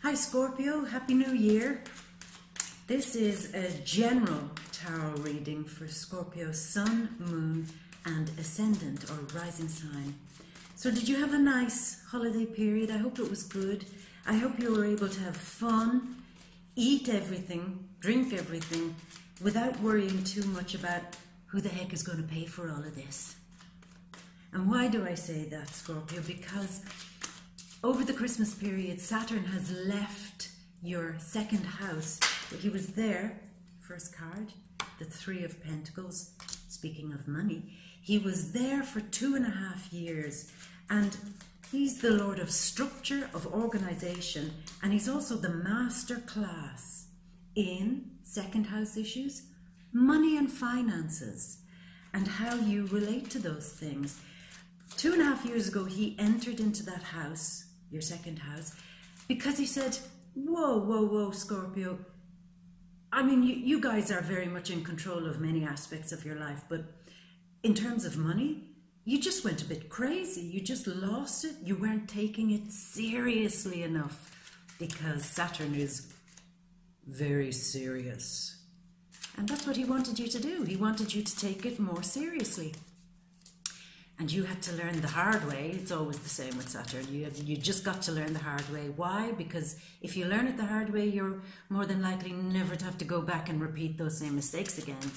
Hi Scorpio, Happy New Year. This is a general tarot reading for Scorpio Sun, Moon and Ascendant or Rising sign. So did you have a nice holiday period? I hope it was good. I hope you were able to have fun, eat everything, drink everything without worrying too much about who the heck is going to pay for all of this. And why do I say that, Scorpio? Because over the Christmas period, Saturn has left your second house. He was there, first card, the Three of Pentacles, speaking of money. He was there for 2.5 years, and he's the Lord of structure, of organization, and he's also the master class in second house issues, money and finances, and how you relate to those things. 2.5 years ago, he entered into that house, your second house, because he said, whoa, Scorpio, I mean, you guys are very much in control of many aspects of your life, but in terms of money, you just went a bit crazy. You just lost it. You weren't taking it seriously enough because Saturn is very serious. And that's what he wanted you to do. He wanted you to take it more seriously. And you had to learn the hard way. It's always the same with Saturn. You just got to learn the hard way. Why? Because if you learn it the hard way, you're more than likely never to have to go back and repeat those same mistakes again.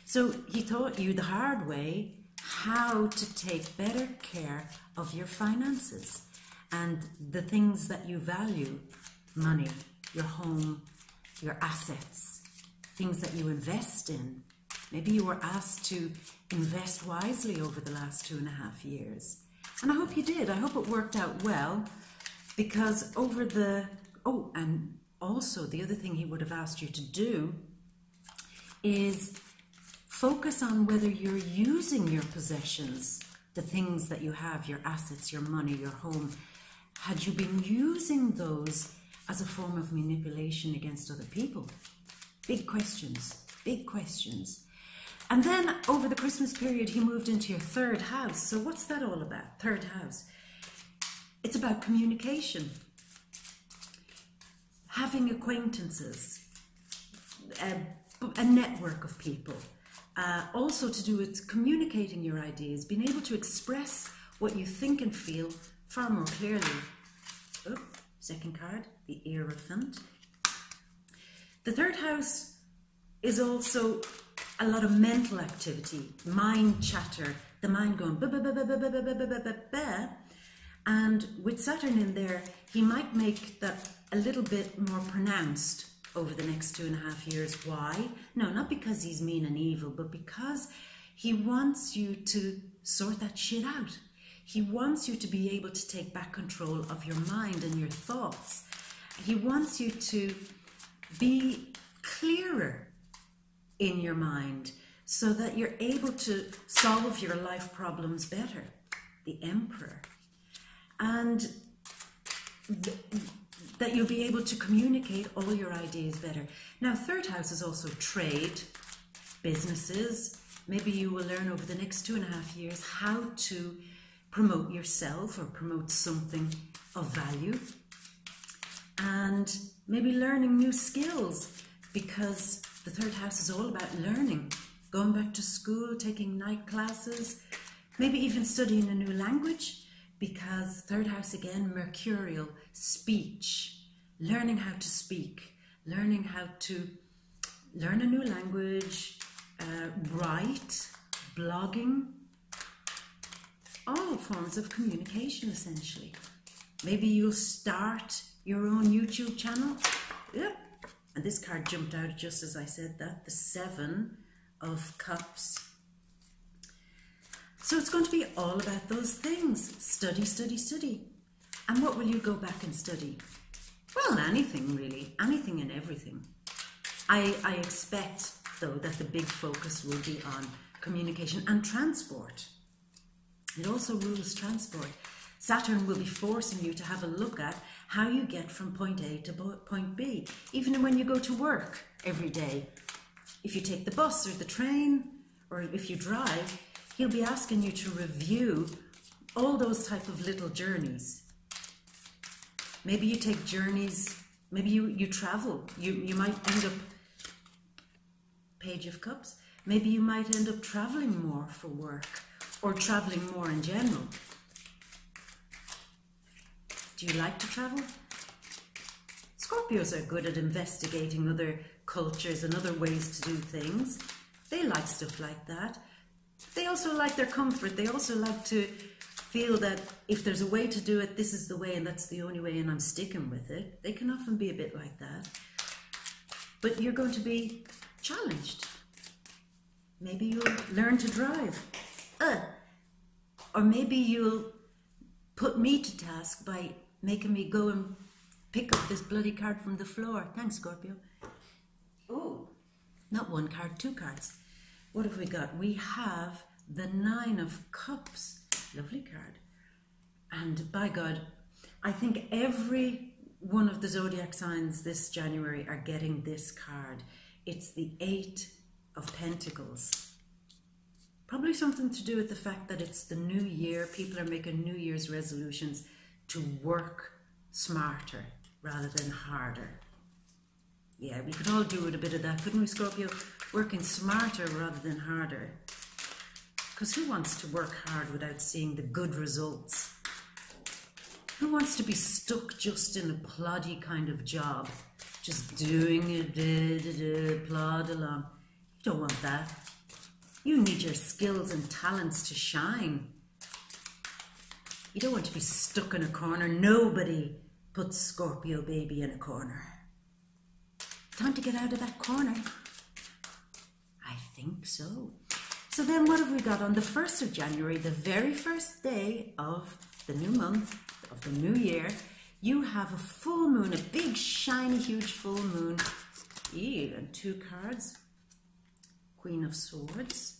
So he taught you the hard way how to take better care of your finances and the things that you value. Money, your home, your assets, things that you invest in. Maybe you were asked to invest wisely over the last 2.5 years. And I hope you did. I hope it worked out well, because over the... Oh, and also the other thing he would have asked you to do is focus on whether you're using your possessions, the things that you have, your assets, your money, your home. Had you been using those as a form of manipulation against other people? Big questions, big questions. And then over the Christmas period, he moved into your third house. So what's that all about? Third house. It's about communication, having acquaintances, a network of people. Also to do with communicating your ideas, being able to express what you think and feel far more clearly. Oh, second card, the Hierophant. The third house is also a lot of mental activity, mind chatter, the mind going ba ba ba ba ba ba ba ba ba ba ba. And with Saturn in there, he might make that a little bit more pronounced over the next 2.5 years. Why? No, not because he's mean and evil, but because he wants you to sort that shit out. He wants you to be able to take back control of your mind and your thoughts. He wants you to be clearer in your mind so that you're able to solve your life problems better. The Emperor. And that you'll be able to communicate all your ideas better. Now, third house is also trade, businesses. Maybe you will learn over the next 2.5 years how to promote yourself or promote something of value. And maybe learning new skills, because the third house is all about learning, going back to school, taking night classes, maybe even studying a new language, because third house again, mercurial, speech, learning how to speak, learning how to learn a new language, write, blogging, all forms of communication essentially. Maybe you'll start your own YouTube channel. Yep. And this card jumped out just as I said that, the Seven of Cups. So it's going to be all about those things. Study, study, study. And what will you go back and study? Well, anything really, anything and everything. I expect, though, that the big focus will be on communication and transport. It also rules transport. Saturn will be forcing you to have a look at how you get from point A to point B, even when you go to work every day. If you take the bus or the train, or if you drive, he'll be asking you to review all those type of little journeys. Maybe you take journeys. Maybe you travel. You might end up, Page of Cups. Maybe you might end up traveling more for work, or traveling more in general. Do you like to travel? Scorpios are good at investigating other cultures and other ways to do things. They like stuff like that. They also like their comfort. They also like to feel that if there's a way to do it, this is the way and that's the only way and I'm sticking with it. They can often be a bit like that. But you're going to be challenged. Maybe you'll learn to drive. Or maybe you'll put me to task by making me go and pick up this bloody card from the floor. Thanks, Scorpio. Oh, not one card, 2 cards. What have we got? We have the 9 of Cups. Lovely card. And by God, I think every one of the zodiac signs this January are getting this card. It's the 8 of Pentacles. Probably something to do with the fact that it's the new year. People are making New Year's resolutions to work smarter rather than harder. Yeah, we could all do with a bit of that, couldn't we, Scorpio? Working smarter rather than harder. Because who wants to work hard without seeing the good results? Who wants to be stuck just in a ploddy kind of job? Just doing it, plod along. You don't want that. You need your skills and talents to shine. You don't want to be stuck in a corner. Nobody puts Scorpio baby in a corner. Time to get out of that corner. I think so. So then what have we got on the 1st of January, the very first day of the new month, of the new year? You have a full moon, a big, shiny, huge full moon. And 2 cards. Queen of Swords.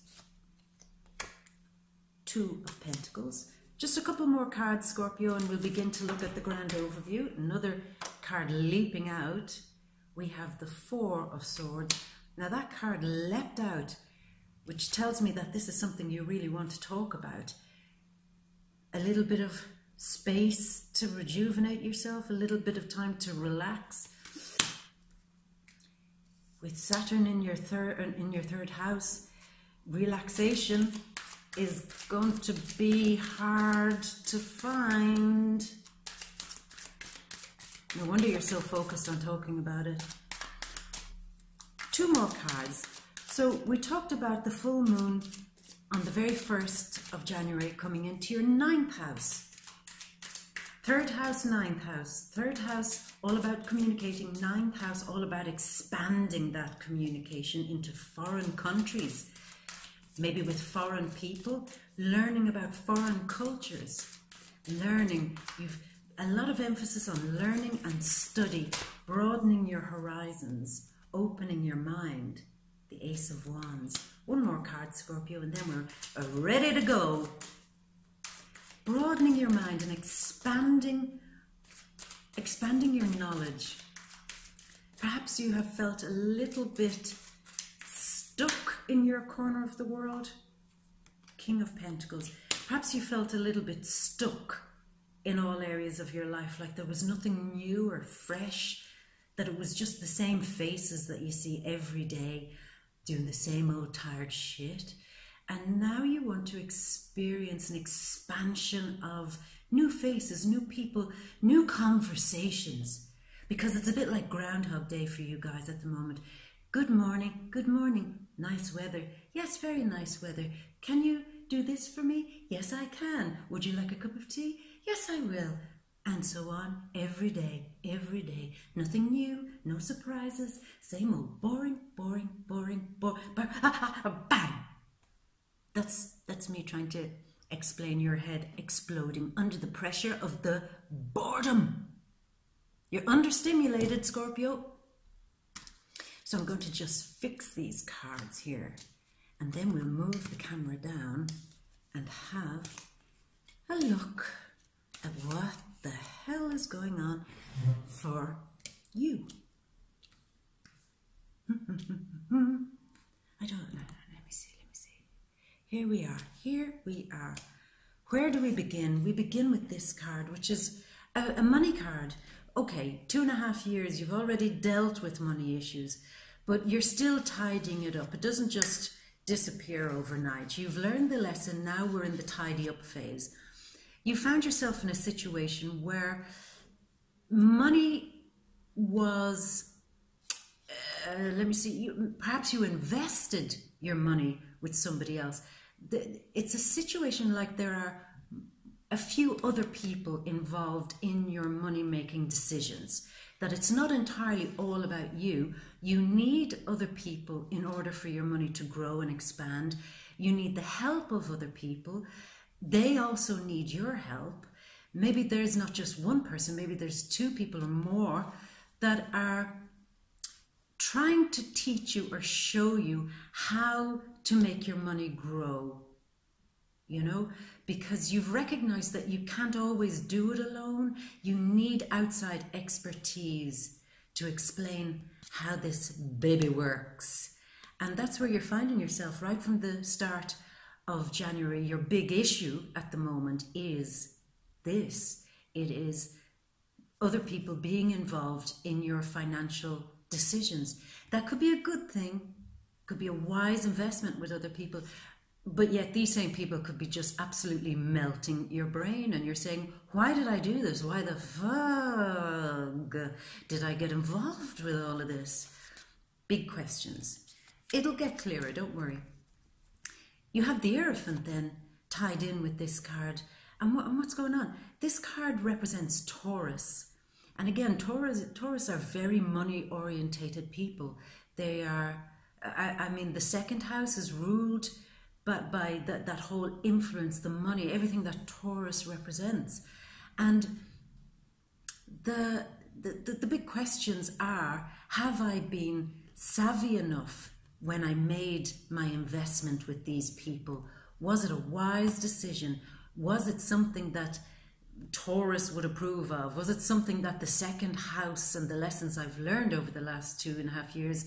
2 of Pentacles. Just a couple more cards, Scorpio, and we'll begin to look at the grand overview. Another card leaping out. We have the 4 of Swords. Now that card leapt out, which tells me that this is something you really want to talk about. A little bit of space to rejuvenate yourself, a little bit of time to relax. With Saturn in your third house, relaxation is going to be hard to find. No wonder you're so focused on talking about it. 2 more cards. So we talked about the full moon on the very 1st of January coming into your 9th house. 3rd house, 9th house. 3rd house, all about communicating. 9th house, all about expanding that communication into foreign countries. Maybe with foreign people, learning about foreign cultures. Learning, you've a lot of emphasis on learning and study, broadening your horizons, opening your mind. The Ace of Wands. 1 more card, Scorpio, and then we're ready to go. Broadening your mind and expanding your knowledge. Perhaps you have felt a little bit stuck in your corner of the world. King of Pentacles. Perhaps you felt a little bit stuck in all areas of your life, like there was nothing new or fresh, that it was just the same faces that you see every day, doing the same old tired shit. And now you want to experience an expansion of new faces, new people, new conversations, because it's a bit like Groundhog Day for you guys at the moment. Good morning, nice weather. Yes, very nice weather. Can you do this for me? Yes, I can. Would you like a cup of tea? Yes, I will. And so on, every day. Nothing new, no surprises, same old boring, bang! That's me trying to explain your head exploding under the pressure of the boredom. You're understimulated, Scorpio. So I'm going to just fix these cards here, and then we'll move the camera down and have a look at what the hell is going on for you. I don't know. Let me see. Here we are. Where do we begin? We begin with this card, which is a money card, okay, 2.5 years, you've already dealt with money issues, but you're still tidying it up. It doesn't just disappear overnight. You've learned the lesson, now we're in the tidy up phase. You found yourself in a situation where money was, perhaps you invested your money with somebody else. It's a situation like there are a few other people involved in your money-making decisions, that it's not entirely all about you. You need other people in order for your money to grow and expand. You need the help of other people. They also need your help. Maybe there's not just one person, maybe there's 2 people or more that are trying to teach you or show you how to make your money grow, you know, because you've recognized that you can't always do it alone. You need outside expertise to explain how this baby works. And that's where you're finding yourself right from the start of January. Your big issue at the moment is this. It is other people being involved in your financial decisions. That could be a good thing, could be a wise investment with other people, but yet these same people could be just absolutely melting your brain, and you're saying, why did I do this? Why the fuck did I get involved with all of this? Big questions. It'll get clearer, don't worry. You have the Hierophant then tied in with this card. And what's going on? This card represents Taurus. And again, Taurus are very money-orientated people. They are, I mean, the second house is ruled by that whole influence, the money, everything that Taurus represents. And the big questions are, have I been savvy enough when I made my investment with these people? Was it a wise decision? Was it something that Taurus would approve of? Was it something that the second house and the lessons I've learned over the last 2.5 years,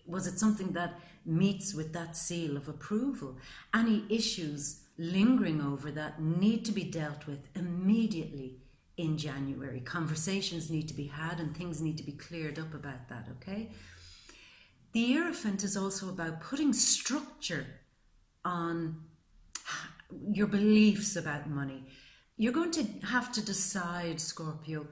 was it something that meets with that seal of approval? Any issues lingering over that need to be dealt with immediately in January. Conversations need to be had and things need to be cleared up about that, okay? The Hierophant is also about putting structure on your beliefs about money. You're going to have to decide, Scorpio,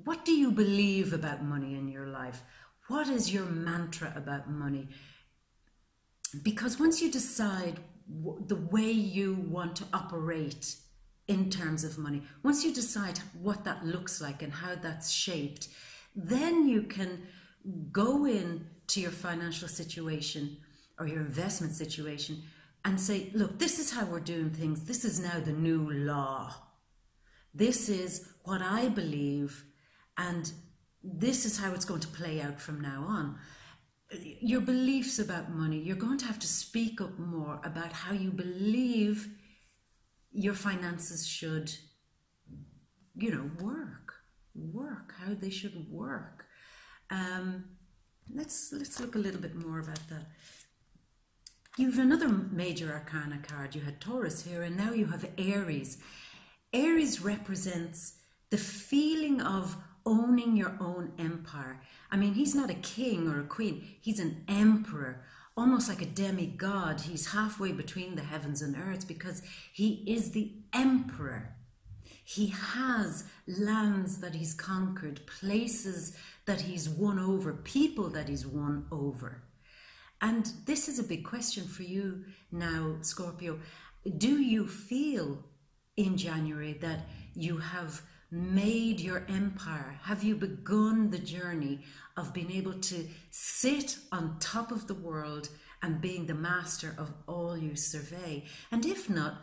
what do you believe about money in your life? What is your mantra about money? Because once you decide the way you want to operate in terms of money, once you decide what that looks like and how that's shaped, then you can go in to your financial situation or your investment situation and say, look, this is how we're doing things. This is now the new law. This is what I believe, and this is how it's going to play out from now on. Your beliefs about money, you're going to have to speak up more about how you believe your finances should, you know, work, how they should work. Let's look a little bit more about that. You have another major arcana card. You had Taurus here, and now you have Aries. Aries represents the feeling of owning your own empire. I mean, he's not a king or a queen. He's an emperor, almost like a demigod. He's halfway between the heavens and earth because he is the emperor. He has lands that he's conquered, places that he's won over, people that he's won over. And this is a big question for you now, Scorpio. Do you feel in January that you have made your empire? Have you begun the journey of being able to sit on top of the world and being the master of all you survey? And if not,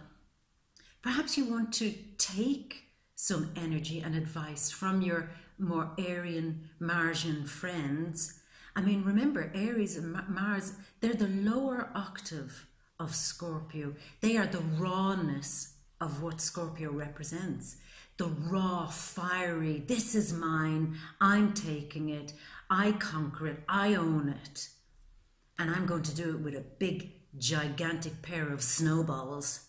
perhaps you want to take some energy and advice from your more Aryan, Martian friends. I mean, remember, Aries and Mars, they're the lower octave of Scorpio. They are the rawness of what Scorpio represents. The raw, fiery, this is mine, I'm taking it, I conquer it, I own it. And I'm going to do it with a big, gigantic pair of snowballs.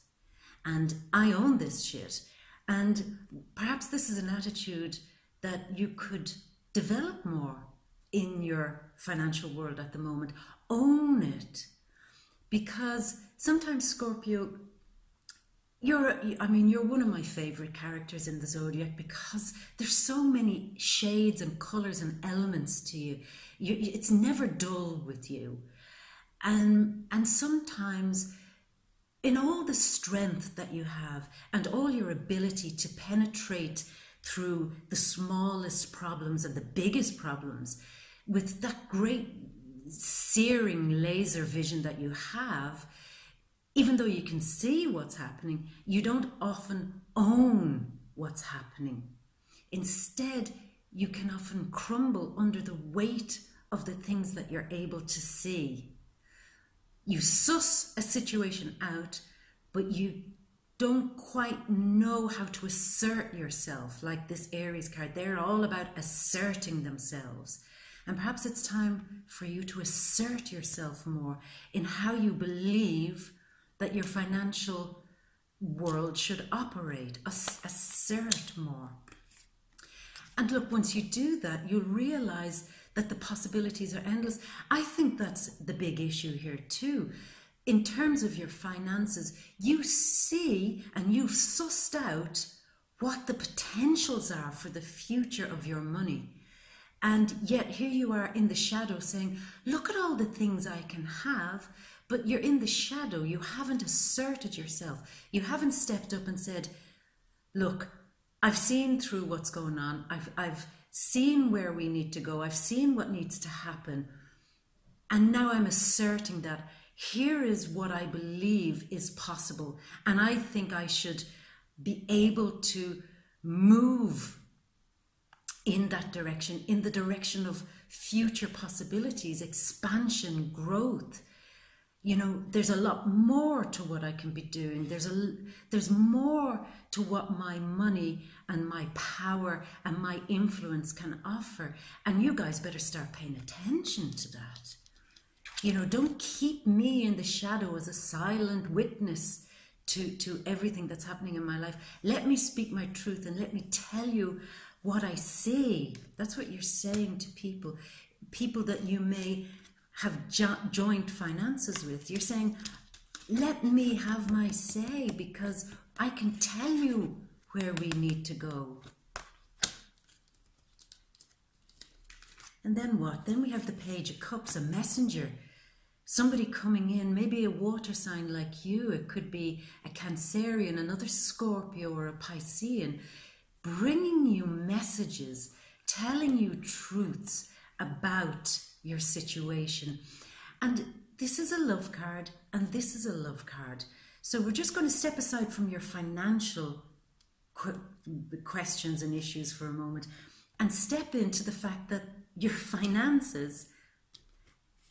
And I own this shit. And perhaps this is an attitude that you could develop more in your financial world at the moment. Own it. Because sometimes, Scorpio, you're one of my favorite characters in the zodiac, because there's so many shades and colors and elements to you. It's never dull with you. And sometimes, in all the strength that you have and all your ability to penetrate through the smallest problems and the biggest problems, with that great searing laser vision that you have, even though you can see what's happening, you don't often own what's happening. Instead, you can often crumble under the weight of the things that you're able to see. You suss a situation out, but you don't quite know how to assert yourself, like this Aries card. They're all about asserting themselves. And perhaps it's time for you to assert yourself more in how you believe that your financial world should operate. Assert more. And look, once you do that, you'll realize that the possibilities are endless. I think that's the big issue here too. In terms of your finances, you see and you've sussed out what the potentials are for the future of your money. And yet here you are in the shadow saying, look at all the things I can have, but you're in the shadow. You haven't asserted yourself. You haven't stepped up and said, look, I've seen through what's going on. I've seen where we need to go. I've seen what needs to happen. And now I'm asserting that here is what I believe is possible. And I think I should be able to move in that direction, in the direction of future possibilities, expansion, growth. You know, there's a lot more to what I can be doing. There's more to what my money and my power and my influence can offer. And you guys better start paying attention to that. You know, don't keep me in the shadow as a silent witness to everything that's happening in my life. Let me speak my truth and let me tell you what I see. That's what you're saying to people that you may have joint finances with. You're saying, let me have my say, because I can tell you where we need to go. And then what? Then we have the Page of Cups, a messenger. Somebody coming in, maybe a water sign like you. It could be a Cancerian, another Scorpio or a Piscean, bringing you messages, telling you truths about your situation. And this is a love card and this is a love card. So we're just going to step aside from your financial questions and issues for a moment and step into the fact that your finances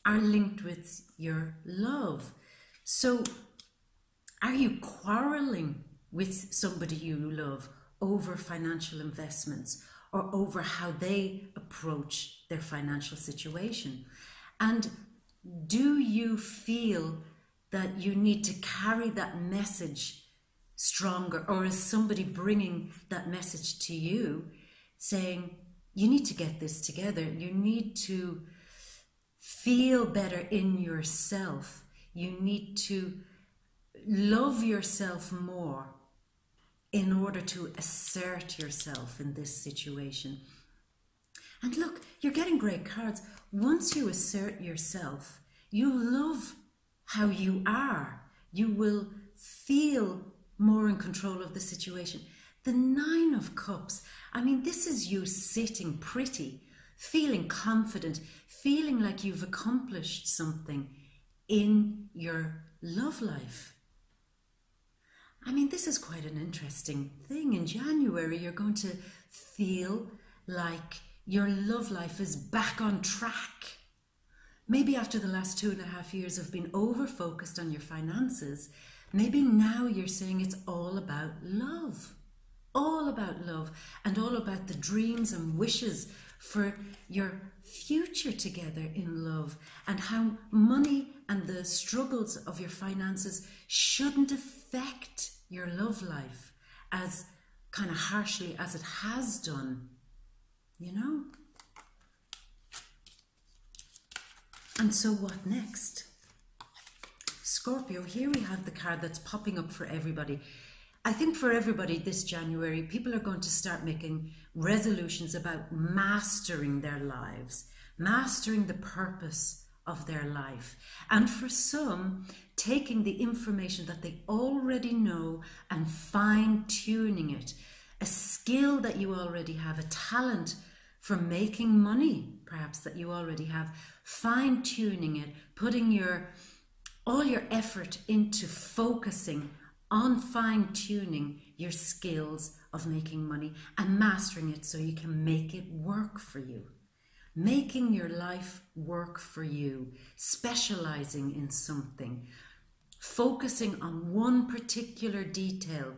are linked with your love. So are you quarreling with somebody you love over financial investments or over how they approach their financial situation? And do you feel that you need to carry that message stronger, or is somebody bringing that message to you saying, you need to get this together, you need to feel better in yourself, you need to love yourself more in order to assert yourself in this situation? And look, you're getting great cards. Once you assert yourself, you love how you are. You will feel more in control of the situation. The Nine of Cups, I mean, this is you sitting pretty, feeling confident, feeling like you've accomplished something in your love life. I mean, this is quite an interesting thing. In January, you're going to feel like your love life is back on track. Maybe after the last 2.5 years of being over-focused on your finances, maybe now you're saying it's all about love. All about love and all about the dreams and wishes for your future together in love, and how money and the struggles of your finances shouldn't affect your love life, as kind of harshly as it has done, you know? And so what next? Scorpio, here we have the card that's popping up for everybody. I think for everybody this January, people are going to start making resolutions about mastering their lives, mastering the purpose of their life. And for some, taking the information that they already know and fine-tuning it. A skill that you already have, a talent for making money, perhaps, that you already have, fine-tuning it, putting all your effort into focusing on fine-tuning your skills of making money and mastering it so you can make it work for you. Making your life work for you, specializing in something, focusing on one particular detail,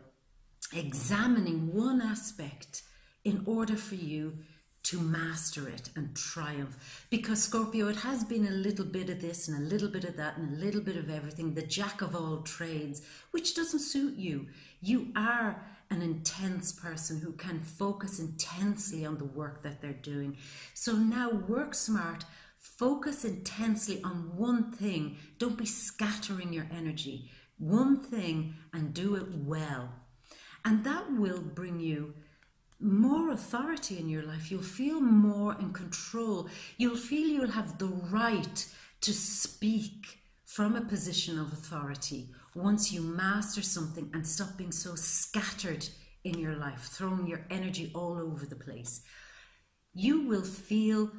examining one aspect in order for you to master it and triumph. Because Scorpio, it has been a little bit of this and a little bit of that and a little bit of everything, the jack of all trades, which doesn't suit you. You are an intense person who can focus intensely on the work that they're doing. So now work smart, focus intensely on one thing. Don't be scattering your energy. One thing and do it well. And that will bring you more authority in your life. You'll feel more in control. You'll feel you'll have the right to speak from a position of authority once you master something and stop being so scattered in your life, throwing your energy all over the place. You will feel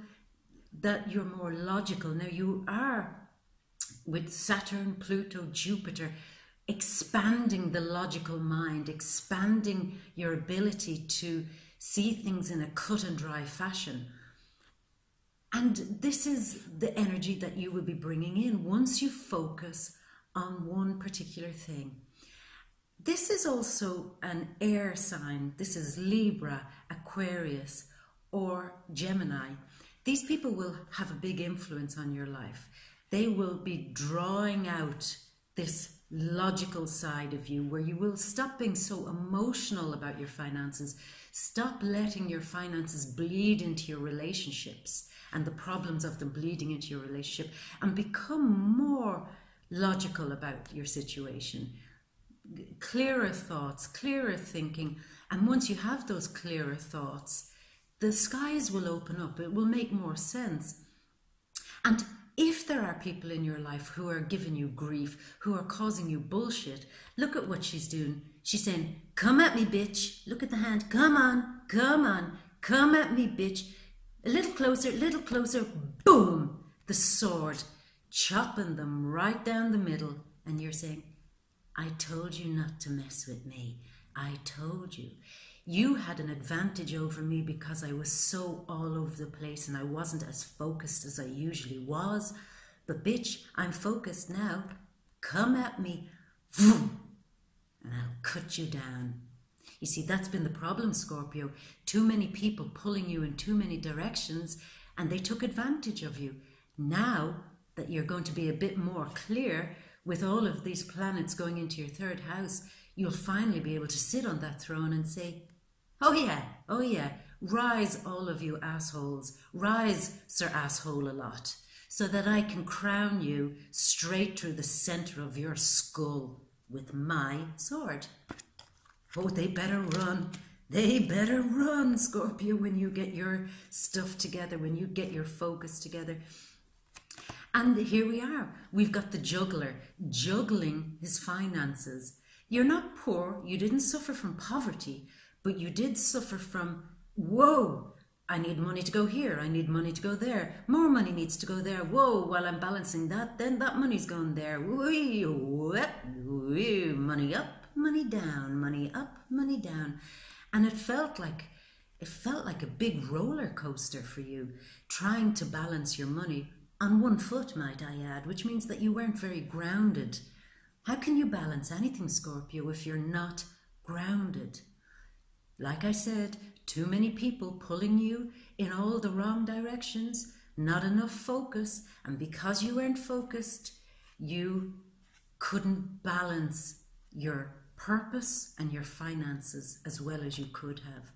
that you're more logical. Now you are, with Saturn, Pluto, Jupiter, expanding the logical mind, expanding your ability to see things in a cut and dry fashion. And this is the energy that you will be bringing in once you focus on one particular thing. This is also an air sign. This is Libra, Aquarius, or Gemini. These people will have a big influence on your life. They will be drawing out this logical side of you where you will stop being so emotional about your finances. Stop letting your finances bleed into your relationships and the problems of them bleeding into your relationship, and become more logical about your situation. Clearer thoughts, clearer thinking. And once you have those clearer thoughts, the skies will open up. It will make more sense. And if there are people in your life who are giving you grief, who are causing you bullshit, look at what she's doing. She's saying, come at me, bitch. Look at the hand. Come on, come on, come at me, bitch. A little closer, boom, the sword, chopping them right down the middle. And you're saying, I told you not to mess with me. I told you. You had an advantage over me because I was so all over the place and I wasn't as focused as I usually was. But bitch, I'm focused now. Come at me, vroom, and I'll cut you down. You see, that's been the problem, Scorpio. Too many people pulling you in too many directions, and they took advantage of you. Now that you're going to be a bit more clear with all of these planets going into your third house, you'll finally be able to sit on that throne and say, oh yeah, rise all of you assholes, rise Sir Asshole-a-lot, so that I can crown you straight through the center of your skull with my sword. Oh, they better run. They better run, Scorpio, when you get your stuff together, when you get your focus together. And here we are. We've got the juggler juggling his finances. You're not poor. You didn't suffer from poverty, but you did suffer from, whoa, I need money to go here. I need money to go there. More money needs to go there. Whoa, while I'm balancing that, then that money's going there. Money up, money down, money up, money down. And it felt like a big roller coaster for you, trying to balance your money on one foot, might I add, which means that you weren't very grounded. How can you balance anything, Scorpio, if you're not grounded? Like I said, too many people pulling you in all the wrong directions, not enough focus, and because you weren't focused, you couldn't balance your purpose and your finances as well as you could have.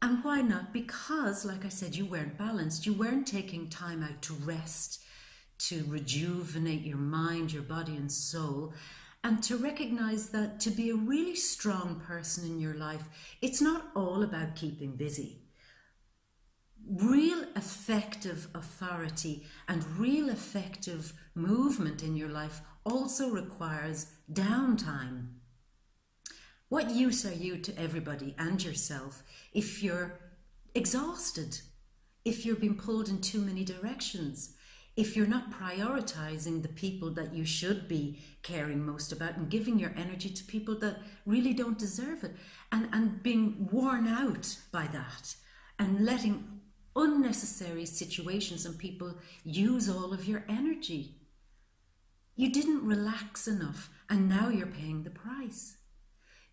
And why not? Because, like I said, you weren't balanced. You weren't taking time out to rest, to rejuvenate your mind, your body and soul, and to recognize that to be a really strong person in your life, it's not all about keeping busy. Real effective authority and real effective movement in your life also requires downtime. What use are you to everybody and yourself if you're exhausted, if you're being pulled in too many directions, if you're not prioritizing the people that you should be caring most about and giving your energy to people that really don't deserve it, and being worn out by that and letting unnecessary situations and people use all of your energy? You didn't relax enough, and now you're paying the price.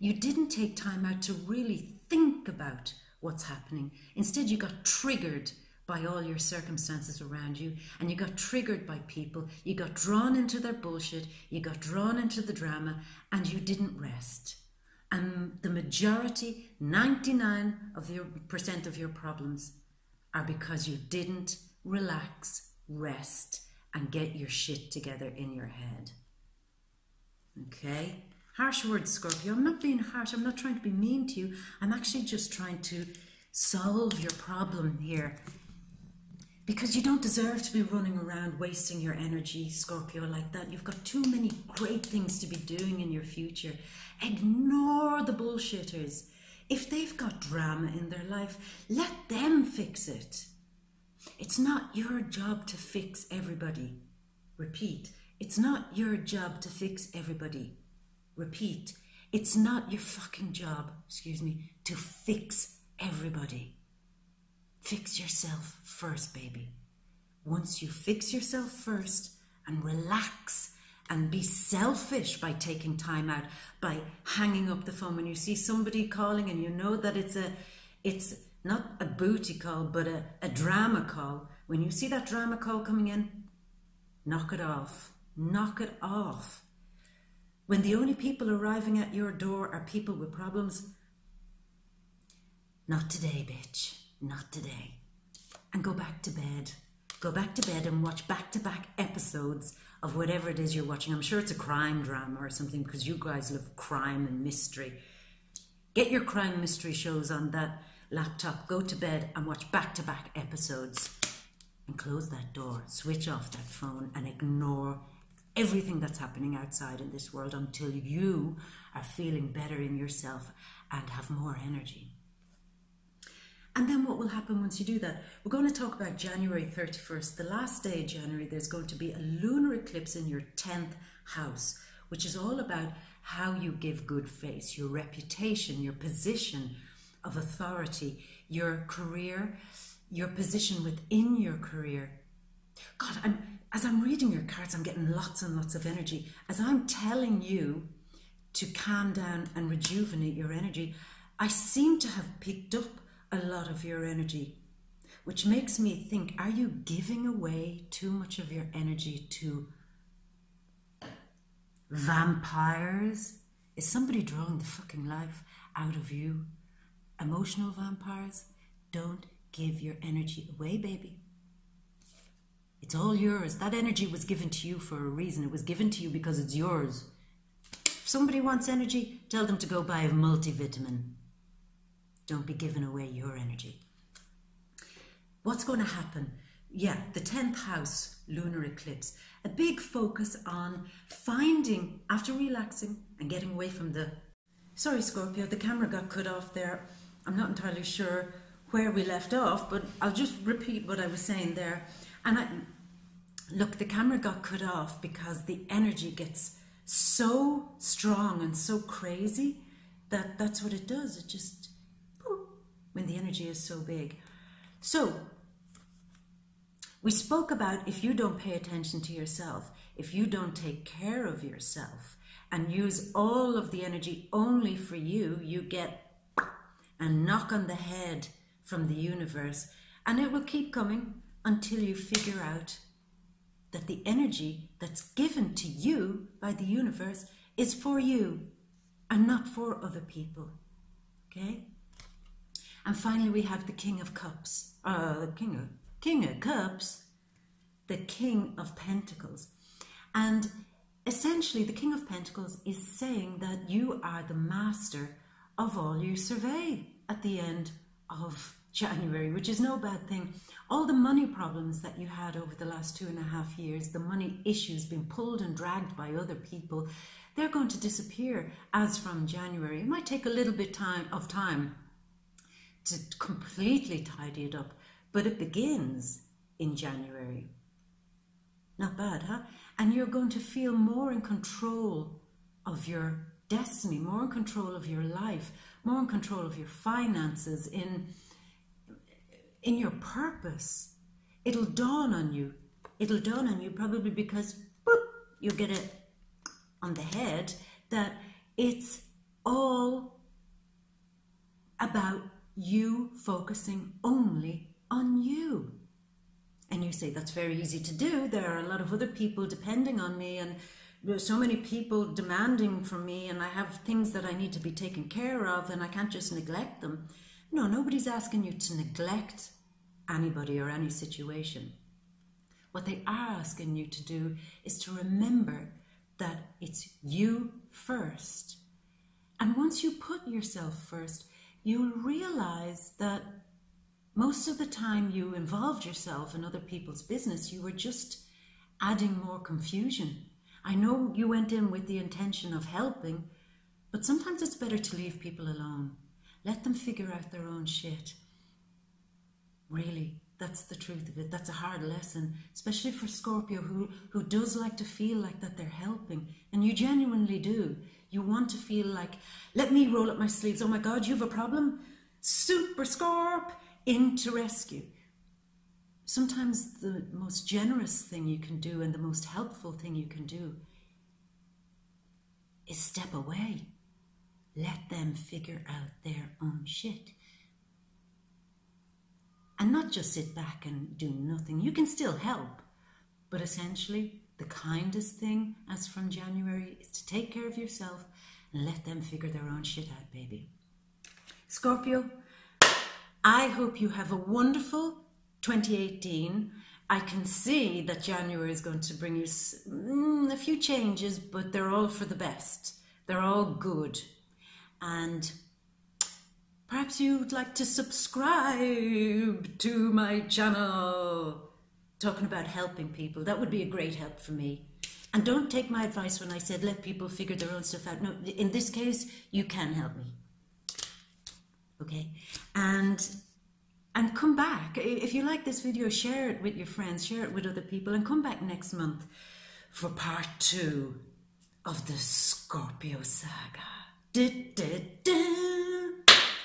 You didn't take time out to really think about what's happening. Instead, you got triggered by all your circumstances around you, and you got triggered by people. You got drawn into their bullshit, you got drawn into the drama, and you didn't rest. And the majority, 99% of your problems are because you didn't relax, rest, and get your shit together in your head. Okay? Harsh words, Scorpio. I'm not being harsh. I'm not trying to be mean to you. I'm actually just trying to solve your problem here. Because you don't deserve to be running around wasting your energy, Scorpio, like that. You've got too many great things to be doing in your future. Ignore the bullshitters. If they've got drama in their life, let them fix it. It's not your job to fix everybody. Repeat. It's not your job to fix everybody. Repeat. It's not your fucking job, to fix everybody. Fix yourself first, baby. Once you fix yourself first and relax and be selfish by taking time out, by hanging up the phone when you see somebody calling and you know that it's not a booty call but a drama call. When you see that drama call coming in, knock it off. Knock it off. When the only people arriving at your door are people with problems, not today, bitch. Not today. And go back to bed. Go back to bed and watch back-to-back episodes of whatever it is you're watching. I'm sure it's a crime drama or something because you guys love crime and mystery. Get your crime mystery shows on that laptop. Go to bed and watch back-to-back episodes. And close that door. Switch off that phone and ignore everything that's happening outside in this world until you are feeling better in yourself and have more energy. And then what will happen once you do that? We're going to talk about January 31st. The last day of January, there's going to be a lunar eclipse in your 10th house, which is all about how you give good face, your reputation, your position of authority, your career, your position within your career. God, as I'm reading your cards, I'm getting lots and lots of energy. As I'm telling you to calm down and rejuvenate your energy, I seem to have picked up a lot of your energy, which makes me think, are you giving away too much of your energy to vampires? Is somebody drawing the fucking life out of you? Emotional vampires? Don't give your energy away, baby. It's all yours. That energy was given to you for a reason. It was given to you because it's yours. If somebody wants energy, tell them to go buy a multivitamin. Don't be giving away your energy. What's going to happen? Yeah, the 10th house, lunar eclipse. A big focus on finding, after relaxing and getting away from the... Sorry, Scorpio, the camera got cut off there. I'm not entirely sure where we left off, but I'll just repeat what I was saying there. And look, the camera got cut off because the energy gets so strong and so crazy that that's what it does. It just... when the energy is so big. So, we spoke about if you don't pay attention to yourself, if you don't take care of yourself and use all of the energy only for you, you get a knock on the head from the universe, and it will keep coming until you figure out that the energy that's given to you by the universe is for you. are not for other people. Okay? And finally we have the King of Cups. King of Cups? The King of Pentacles. And essentially the King of Pentacles is saying that you are the master of all you survey at the end of January, which is no bad thing. All the money problems that you had over the last 2.5 years, the money issues being pulled and dragged by other people, they're going to disappear as from January. It might take a little bit of time to completely tidy it up, but it begins in January. Not bad, huh? And you're going to feel more in control of your destiny, more in control of your life, more in control of your finances, in your purpose. It'll dawn on you. It'll dawn on you probably because boop, you'll get it on the head that it's all about you focusing only on you. And you say, that's very easy to do. There are a lot of other people depending on me, and there's so many people demanding from me, and I have things that I need to be taken care of, and I can't just neglect them. No, nobody's asking you to neglect anybody or any situation. What they are asking you to do is to remember that it's you first. And once you put yourself first, you'll realize that most of the time you involved yourself in other people's business, you were just adding more confusion. I know you went in with the intention of helping, but sometimes it's better to leave people alone. Let them figure out their own shit. Really, that's the truth of it. That's a hard lesson, especially for Scorpio, who does like to feel like that they're helping. And you genuinely do. You want to feel like, let me roll up my sleeves. Oh my God, you have a problem? Super Scorp, in to rescue. Sometimes the most generous thing you can do and the most helpful thing you can do is step away. Let them figure out their own shit. And not just sit back and do nothing. You can still help. But essentially, the kindest thing as from January is to take care of yourself and let them figure their own shit out, baby. Scorpio, I hope you have a wonderful 2018. I can see that January is going to bring you a few changes, but they're all for the best. They're all good. And perhaps you'd like to subscribe to my channel, talking about helping people. That would be a great help for me. And don't take my advice when I said let people figure their own stuff out. No, in this case, you can help me. Okay? And come back. If you like this video, share it with your friends, share it with other people, and come back next month for part 2 of the Scorpio saga.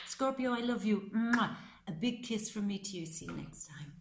Scorpio, I love you. Mwah. A big kiss from me to you. See you next time.